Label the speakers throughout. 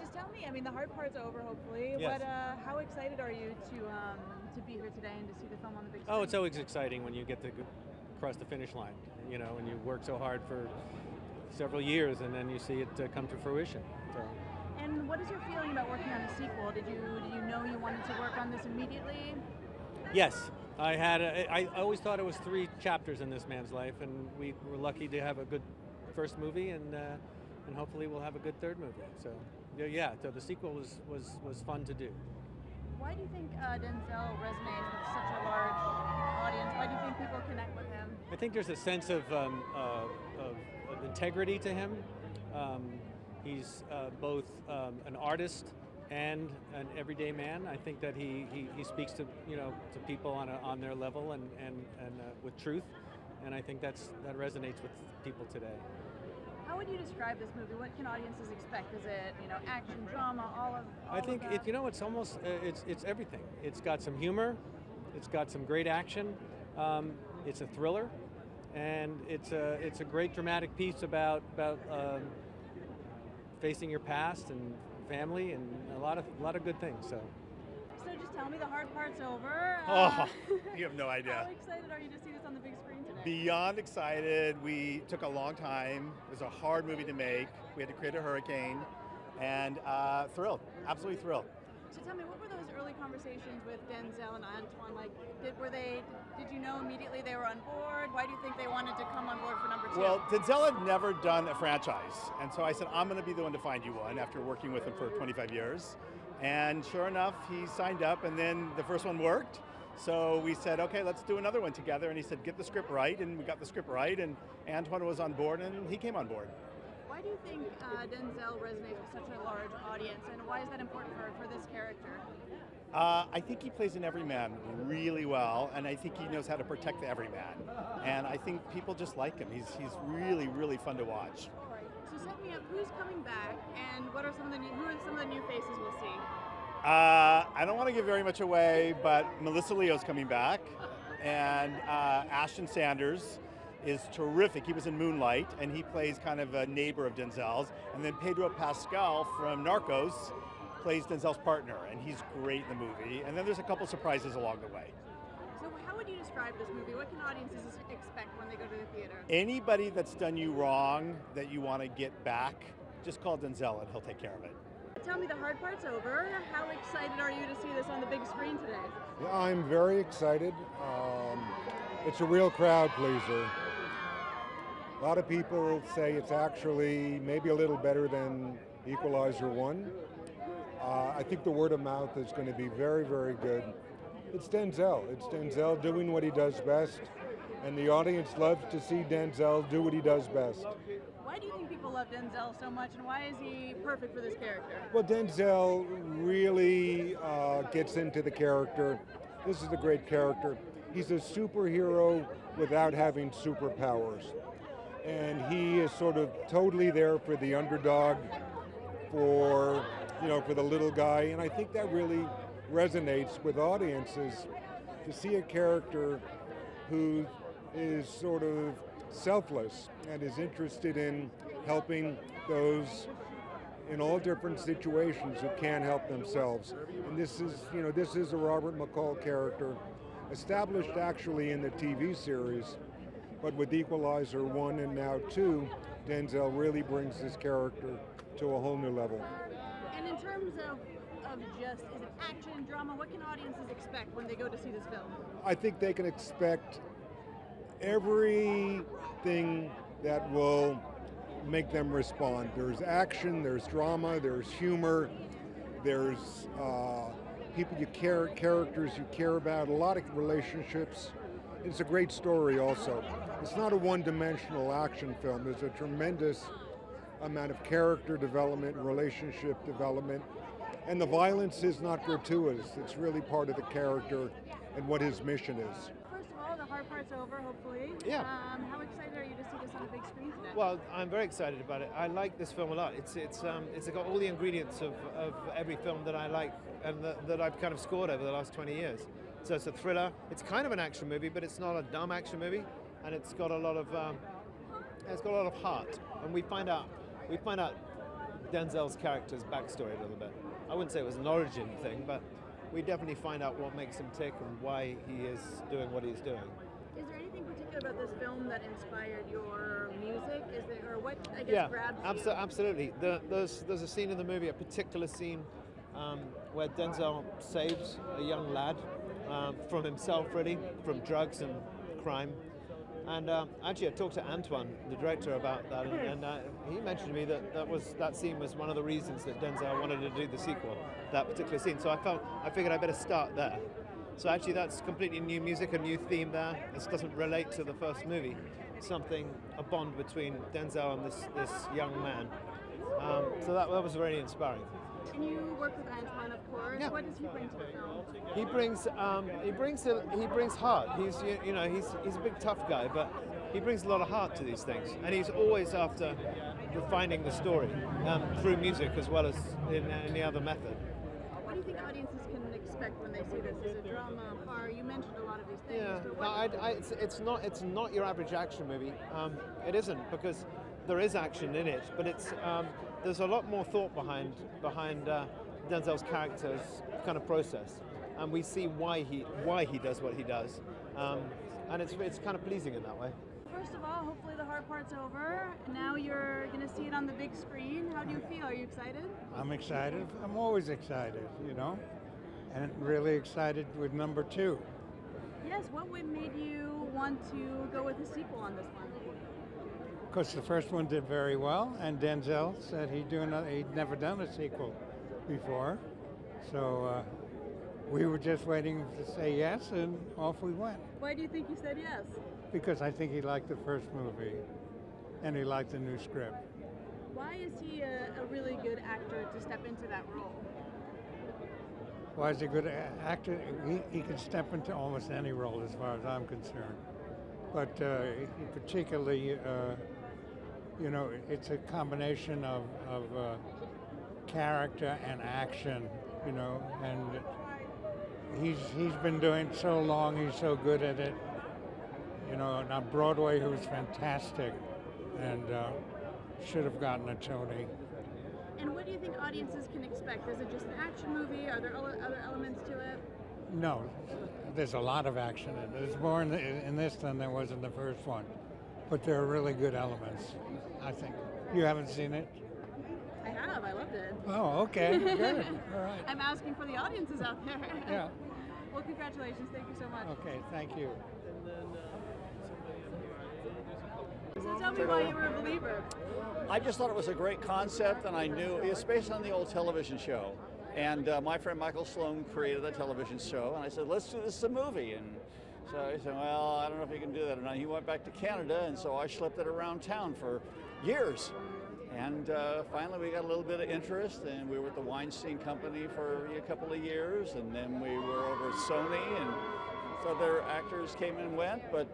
Speaker 1: just tell me, I mean, the hard part's over, hopefully.
Speaker 2: Yes.
Speaker 1: How excited are you to be here today and to see the film on the big screen?
Speaker 2: Oh, it's always exciting when you get to cross the finish line, you know, and you work so hard for several years and then you see it come to fruition. So.
Speaker 1: And what is your feeling about working on a sequel? Did you know you wanted to work on this immediately?
Speaker 2: Yes, I always thought it was 3 chapters in this man's life, and we were lucky to have a good first movie, and hopefully we'll have a good third movie. So yeah, so the sequel was fun to do.
Speaker 1: Why do you think Denzel resonates with such a large audience? Why do you think people connect with him?
Speaker 2: I think there's a sense of integrity to him. He's both an artist and an everyday man. I think that he speaks to to people on their level and with truth, and I think that resonates with people today.
Speaker 1: How would you describe this movie? What can audiences expect? Is it action, drama, all
Speaker 2: I think
Speaker 1: of that?
Speaker 2: it's almost it's everything. It's got some humor, it's got some great action, it's a thriller, and it's a great dramatic piece about facing your past and family and a lot of good things. So
Speaker 1: just tell me, the hard part's over.
Speaker 3: You have no idea.
Speaker 1: How excited are you to see this on the big screen today?
Speaker 3: Beyond excited. We took a long time. It was a hard movie to make. We had to create a hurricane, and thrilled, absolutely thrilled.
Speaker 1: So tell me, what were those early conversations with Denzel and Antoine like? Did you know immediately they were on board? Why do you think they wanted to come on board for number 2?
Speaker 3: Well, Denzel had never done a franchise, and so I said, I'm going to be the one to find you one after working with him for 25 years. And sure enough, he signed up, and then the first one worked. So we said, okay, let's do another one together. And he said, get the script right, and we got the script right, and Antoine was on board, and he came on board.
Speaker 1: Why do you think Denzel resonates with such a large audience, and why is that important for this character?
Speaker 3: I think he plays an everyman really well, and I think he knows how to protect the everyman. And I think people just like him. He's really, really fun to watch.
Speaker 1: All right. So set me up, who's coming back, and who are some of the new faces we'll see?
Speaker 3: I don't want to give very much away, but Melissa Leo's coming back, and Ashton Sanders is terrific. He was in Moonlight, and he plays kind of a neighbor of Denzel's. And then Pedro Pascal from Narcos plays Denzel's partner, and he's great in the movie. And then there's a couple surprises along the way.
Speaker 1: So how would you describe this movie? What can audiences expect when they go to the theater?
Speaker 3: Anybody that's done you wrong that you want to get back, just call Denzel and he'll take care of it.
Speaker 1: Tell me, the hard part's over. How excited are you to see this on the big screen today?
Speaker 4: Yeah, I'm very excited. It's a real crowd pleaser. A lot of people say it's actually maybe a little better than Equalizer 1. I think the word of mouth is going to be very, very good. It's Denzel. It's Denzel doing what he does best, and the audience loves to see Denzel do what he does best.
Speaker 1: Why do you think people love Denzel so much, and why is he perfect for this character?
Speaker 4: Well, Denzel really gets into the character. This is a great character. He's a superhero without having superpowers. And he is sort of totally there for the underdog, for the little guy. And I think that really resonates with audiences, to see a character who is sort of selfless and is interested in helping those in all different situations who can't help themselves. And this is a Robert McCall character, established actually in the TV series, but with Equalizer 1 and now 2, Denzel really brings this character to a whole new level.
Speaker 1: And in terms of just, is it action, drama, what can audiences expect when they go to see this film?
Speaker 4: I think they can expect everything that will make them respond. There's action, there's drama, there's humor, there's characters you care about, a lot of relationships. It's a great story also. It's not a one-dimensional action film. There's a tremendous amount of character development, relationship development, and the violence is not gratuitous. It's really part of the character and what his mission is.
Speaker 1: First of all, the hard part's over, hopefully.
Speaker 5: Yeah.
Speaker 1: How excited are you to see this on the big screen today?
Speaker 5: Well, I'm very excited about it. I like this film a lot. It's got all the ingredients of every film that I like and that I've kind of scored over the last 20 years. So it's a thriller. It's kind of an action movie, but it's not a dumb action movie, and it's got a lot of heart. And we find out Denzel's character's backstory a little bit. I wouldn't say it was an origin thing, but we definitely find out what makes him tick and why he is doing what he's doing.
Speaker 1: Is there anything particular about this film that inspired your music? Is there, or what I guess grabbed you?
Speaker 5: Absolutely. There's a scene in the movie, a particular scene where Denzel saves a young lad from himself, really, from drugs and crime. And actually, I talked to Antoine, the director, about that, and he mentioned to me that scene was one of the reasons that Denzel wanted to do the sequel, that particular scene. So I figured I better start there. So actually, that's completely new music, a new theme there. This doesn't relate to the first movie. A bond between Denzel and this young man. So that was very inspiring.
Speaker 1: And you work with Antoine, of course.
Speaker 5: Yeah.
Speaker 1: What does he bring to the film?
Speaker 5: He brings heart. He's a big tough guy, but he brings a lot of heart to these things, and he's always after refining the story through music as well as in any other method.
Speaker 1: What do you think audiences can expect when they see this? Is it drama, horror? You mentioned a lot of these things.
Speaker 5: Yeah,
Speaker 1: but
Speaker 5: it's not your average action movie. It isn't, because there is action in it, but there's a lot more thought behind Denzel's character's kind of process, and we see why he does what he does, and it's kind of pleasing in that way.
Speaker 1: First of all, hopefully the hard part's over. Now you're going to see it on the big screen. How do you feel? Are you excited?
Speaker 6: I'm excited. I'm always excited, and really excited with number 2.
Speaker 1: Yes, what made you want to go with a sequel on this one?
Speaker 6: Because the first one did very well, and Denzel said he'd never done a sequel before. So we were just waiting to say yes, and off we went.
Speaker 1: Why do you think you said yes?
Speaker 6: Because I think he liked the first movie, and he liked the new script.
Speaker 1: Why is he a really good actor to step into that role?
Speaker 6: Why is he a good actor? He can step into almost any role as far as I'm concerned. But he particularly, it's a combination of character and action, and he's been doing it so long, he's so good at it. And on Broadway, he was fantastic, and should have gotten a Tony.
Speaker 1: And what do you think audiences can expect? Is it just an action movie? Are there other elements to it?
Speaker 6: No, there's a lot of action in it. There's more in this than there was in the first one, but there are really good elements, I think. You haven't seen it?
Speaker 1: I have. I loved it.
Speaker 6: Oh, okay. Good. All right.
Speaker 1: I'm asking for the audiences out there.
Speaker 6: Yeah.
Speaker 1: Well, congratulations. Thank you so much.
Speaker 6: Okay, thank you.
Speaker 1: So tell me why you were a believer.
Speaker 7: I just thought it was a great concept, and I knew it's based on the old television show. And my friend Michael Sloan created that television show, and I said, let's do this as a movie. And so he said, well, I don't know if you can do that or not. He went back to Canada, and so I schlepped it around town for years. And finally we got a little bit of interest, and we were at the Weinstein Company for a couple of years, and then we were over at Sony, and other actors came and went, but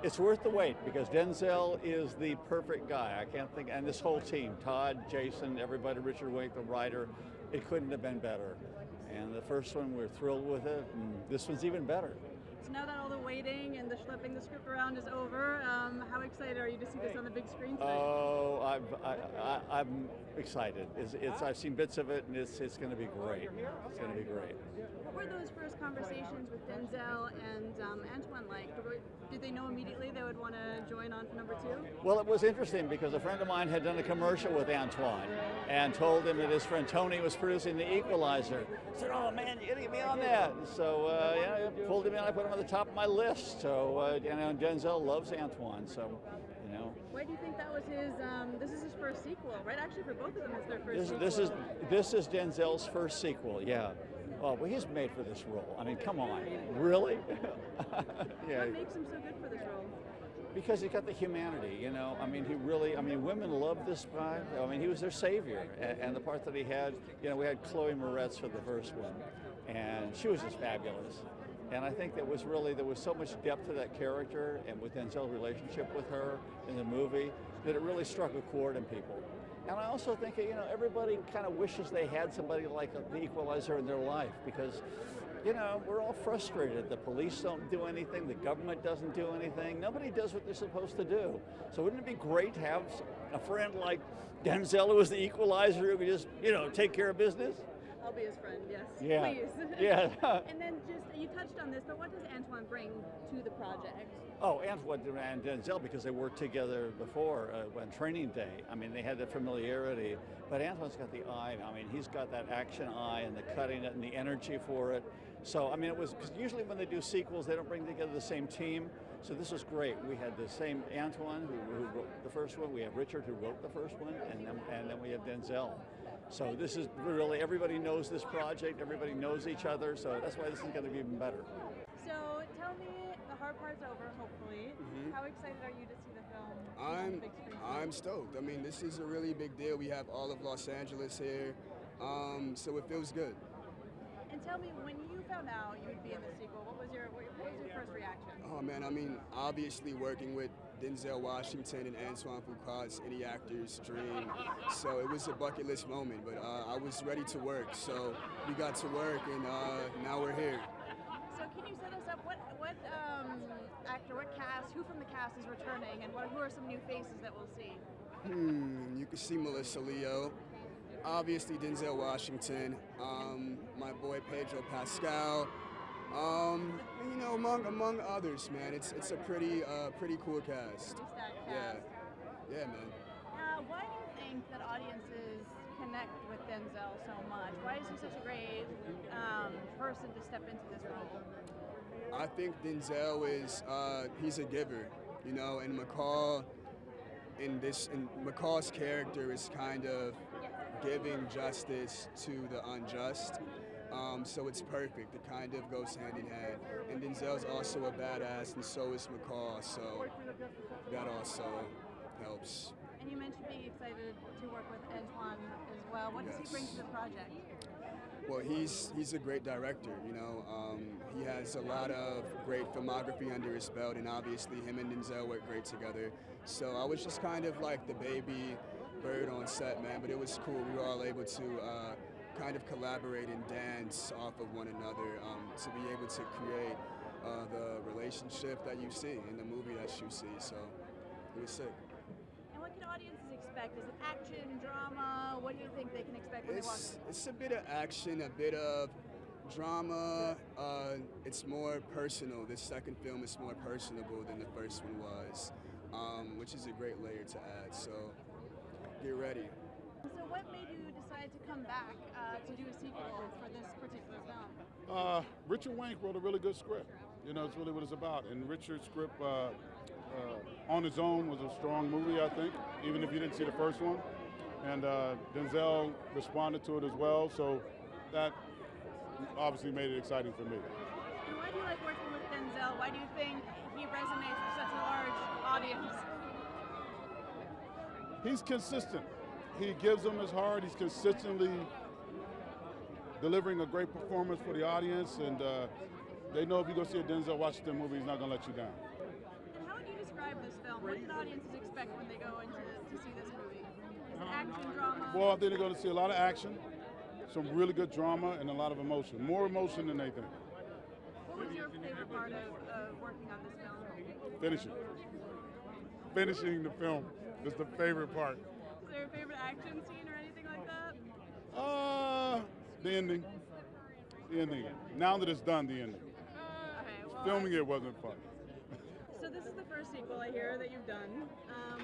Speaker 7: it's worth the wait, because Denzel is the perfect guy. I can't think, and this whole team, Todd, Jason, everybody, Richard Wenk, the writer, it couldn't have been better. And the first one, we're thrilled with it, and this one's even better.
Speaker 1: So now that all the waiting and the schlepping the script around is over, how excited are you to see this on the big screen tonight?
Speaker 7: Oh, I'm excited. I've seen bits of it, and it's going to be great. It's going to be great.
Speaker 1: What were those first conversations with Denzel and Antoine like? Did they know immediately they would want to join on for number 2?
Speaker 7: Well, it was interesting because a friend of mine had done a commercial with Antoine and told him that his friend Tony was producing the Equalizer. I said, oh man, you gotta get me on that. And so I pulled him in, I put him on the top of my list. So Denzel loves Antoine, so
Speaker 1: Why do you think that was his, this is his first sequel, right? Actually for both of them it's their first sequel.
Speaker 7: This is Denzel's first sequel, yeah. Oh, well, he's made for this role. I mean, come on, really?
Speaker 1: Yeah. What makes him so good for this role?
Speaker 7: Because he got the humanity, I mean, women love this guy. I mean, he was their savior. And the part that he had, we had Chloe Moretz for the first one, and she was just fabulous. And I think there was so much depth to that character, and with Denzel's relationship with her in the movie, that it really struck a chord in people. And I also think, you know, everybody kind of wishes they had somebody like the Equalizer in their life because, you know, we're all frustrated. The police don't do anything. The government doesn't do anything. Nobody does what they're supposed to do. So wouldn't it be great to have a friend like Denzel, who was the Equalizer, who could just, you know, take care of business?
Speaker 1: I'll be his friend, yes.
Speaker 7: Yeah.
Speaker 1: Please.
Speaker 7: Yeah.
Speaker 1: And then you touched on this, but what does Antoine bring to the project?
Speaker 7: Oh, Antoine and Denzel, because they worked together before on training day. I mean, they had the familiarity, but Antoine's got the eye. I mean, he's got that action eye and the cutting it and the energy for it. So, I mean, it was, because usually when they do sequels, they don't bring together the same team. So this was great. We had the same Antoine who wrote the first one. We have Richard who wrote the first one, and then we have Denzel. So this is really, everybody knows this project, everybody knows each other, so that's why this is going to be even better.
Speaker 1: So tell me, the hard part's over, hopefully.
Speaker 8: Mm-hmm.
Speaker 1: How excited are you to see the film on the big screen?
Speaker 8: I'm stoked. I mean, this is a really big deal. We have all of Los Angeles here, so it feels good.
Speaker 1: And tell me, when you found out you would be in the sequel, what was your first reaction?
Speaker 8: Oh man, I mean, obviously working with Denzel Washington and Antoine Fuqua is any actor's dream. So it was a bucket list moment, but I was ready to work. So we got to work, and now we're here.
Speaker 1: So can you set us up? What actor, what cast, who from the cast is returning, and who are some new faces that we'll see?
Speaker 8: You can see Melissa Leo. Obviously Denzel Washington, my boy Pedro, Pascal, you know, among others, man. It's a pretty cool cast. Yeah, man.
Speaker 1: Why do you think that audiences connect with Denzel so much? Why is he such a great person to step into this role?
Speaker 8: I think Denzel is he's a giver, you know, and McCall McCall's character is kind of giving justice to the unjust. So it's perfect. It kind of goes hand in hand. And Denzel's also a badass, and so is McCall. So that also helps.
Speaker 1: And you mentioned being excited to work with Antoine as well. What does he bring to the project?
Speaker 8: Well, he's a great director. You know, he has a lot of great filmography under his belt, and obviously him and Denzel work great together. So I was just kind of like the baby bird on set, man. But it was cool. We were all able to kind of collaborate and dance off of one another to be able to create the relationship that you see in the movie that you see. So it was sick.
Speaker 1: And what can audiences expect? Is it action, drama? What do you think they can expect when they watch it?
Speaker 8: It's a bit of action, a bit of drama. It's more personal. This second film is more personable than the first one was, which is a great layer to add. So get ready.
Speaker 1: So what made you decide to come back to do a sequel for this particular film?
Speaker 9: Richard Wenk wrote a really good script. You know, it's really what it's about. And Richard's script on its own was a strong movie, I think, even if you didn't see the first one. And Denzel responded to it as well, so that obviously made it exciting for me.
Speaker 1: And why do you like working with Denzel? Why do you think he resonates with such a large audience?
Speaker 9: He's consistent. He gives them his heart. He's consistently delivering a great performance for the audience, and they know if you go see a Denzel Washington movie, he's not going to let you down.
Speaker 1: And how would you describe this film? What can audiences expect when they go to see this movie? Is it action, drama?
Speaker 9: Well, I think they're going to see a lot of action, some really good drama, and a lot of emotion. More emotion than they think.
Speaker 1: What was your favorite part of working on this film?
Speaker 9: Finishing. Finishing the film is the favorite part.
Speaker 1: Is there a favorite action scene or anything like that?
Speaker 9: The ending. The ending. Now that it's done, the ending.
Speaker 1: Okay, well,
Speaker 9: Filming it wasn't fun.
Speaker 1: So this is the first sequel I hear that you've done.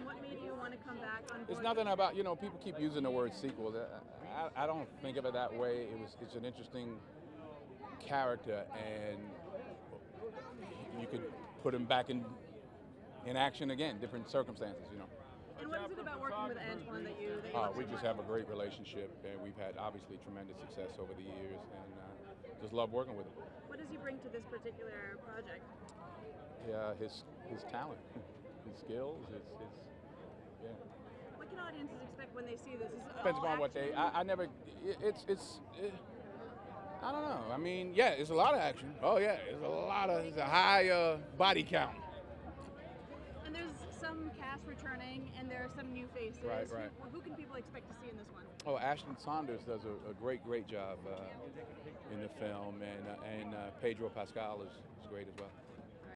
Speaker 1: What made you want to come back on board?
Speaker 10: It's nothing about, you know, people keep using the word sequel. I don't think of it that way. It's an interesting character, and you could put him back in action again, different circumstances, you know.
Speaker 1: And what is it about working with Antoine that you
Speaker 10: we just have a great relationship, and we've had obviously tremendous success over the years, and just love working with him.
Speaker 1: What does he bring to this particular project?
Speaker 10: Yeah, his talent, his skills, yeah.
Speaker 1: What can audiences expect when they see this? Is it
Speaker 10: Depends
Speaker 1: all
Speaker 10: upon what
Speaker 1: action?
Speaker 10: I never. I don't know. I mean, yeah, it's a lot of action. Oh yeah, it's a high body count.
Speaker 1: And there's some cast returning, and there are some new faces.
Speaker 10: Right, right.
Speaker 1: Who can people expect to see in this one?
Speaker 10: Oh, Ashton Saunders does a great job in the film, and Pedro Pascal is great as well.